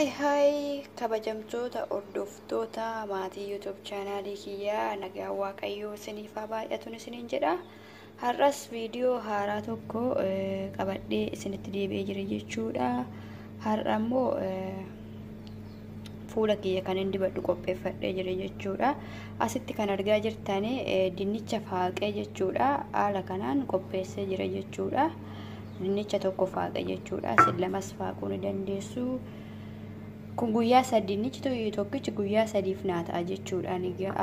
Hai kabajamtoota hordoftoota maatii YouTube chaanaalii kiyyaa nagaa waaqayyoo isiniif haa baay'atuun isiniin jedha. Har'as viidiyoo haaraa tokko qabadhee isinitti deebi'ee jira jechuudha. Har'a immoo fuula kiyya kan inni dibadhu qopheeffadhee jira jechuudha. Asitti kan argaa jirtan dinnicha faaqee jechuudha. Haala kanaan qopheessee jira jechuudha. Dinnicha tokko faaqee jechuudha. Isin lamas faaquu ni dandeessu. Kun guyyaa sadinichi tokkichi guyyaa sadiif naa ta'a jechuudha.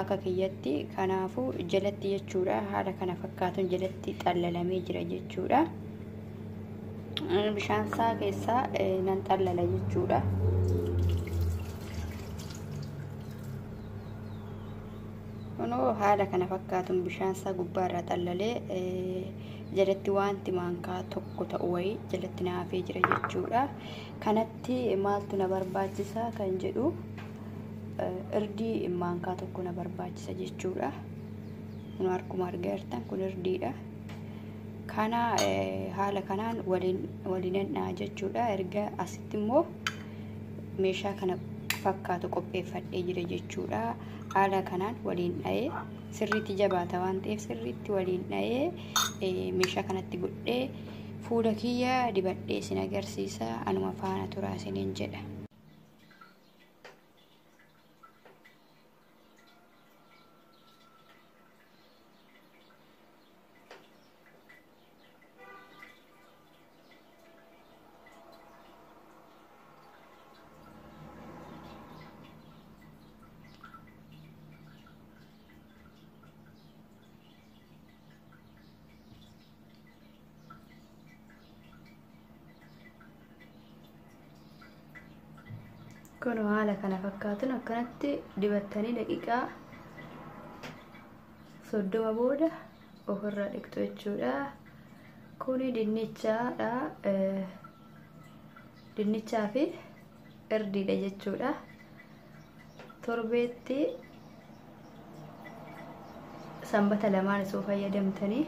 Akka kiyyatti kanaafuu jalatti jechuudha. Haala kana fakkaatuun jalatti xallalamee jira jechuudha. Bishaan isaa keessaa nan xallala jechuudha. Kunoo haala kana fakkaatuun bishaan isaa gubbaarraa xallalee jalatti wanti maankaa tokko ta'u wayii jalatti naafee jira jechuudha. Kanatti maaltu na barbaachisa kan jedhu irdii maankaa tokko na barbaachisa jechuudha. Kun akkuma argaa jirtan kun irdiidha. Kana haala kanaan waliin dhaa jechuudha. Erga asitti immoo meeshaa kana fakkaatu qopheeffadhee jira jechuudha. Haala kanaan waliin dha'ee sirriitti jabaata waan ta'eef sirriitti waliin dha'ee meeshaa kanatti godhee fuula kiyya dibadhee isin agarsiisa. Anuma faana turaa isiniin jedha. Kun haala kana fakkaatuun akkanatti dibattanii daqiiqaa 30 booda ofirraa dhiqxu jechuudha. Kuni dinnichaadha. Dinnichaa fi irdiidha jechuudha. Torbeetti sanbata lamaan osoo fayyadamtanii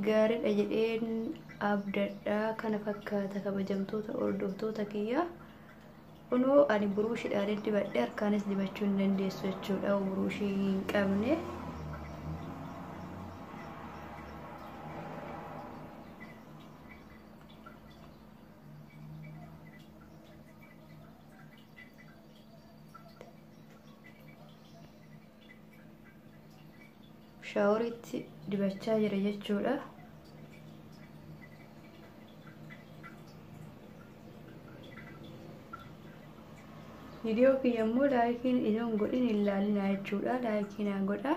gaariidha jedheen abdadhaa. Kana fakkaata kabajamtoota hordoftoota kiyyaa. Kunoo ani buruushiidhaan dibadhee harkaanis dibachuu hin dandeessu jechuudha. Buruushii hin qabne. Shaaworiitti dibachaa jira jechuudha. Video kiyya immoo laayikiin isin godhin ilaalina jechuudha. Laayikii naa godha.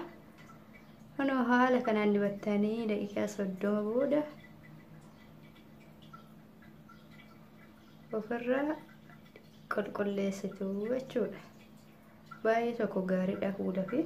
Kunoo haala kanaan dibattanii daqiiqaa 30 booda ofirraa qulqulleessitu jechuudha. Baay'ee tokko gaariidha fuula fi